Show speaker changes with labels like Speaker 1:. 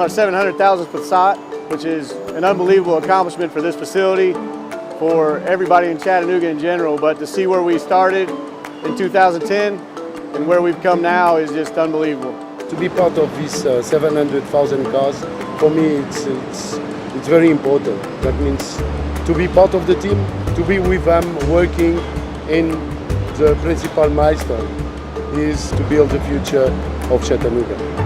Speaker 1: our 700,000th Passat, which is an unbelievable accomplishment for this facility, for everybody in Chattanooga in general. But to see where we started in 2010 and where we've come now is just unbelievable.
Speaker 2: To be part of this 700,000 cars, for me it's very important. That means to be part of the team, to be with them working in the principal milestone is to build the future of Chattanooga.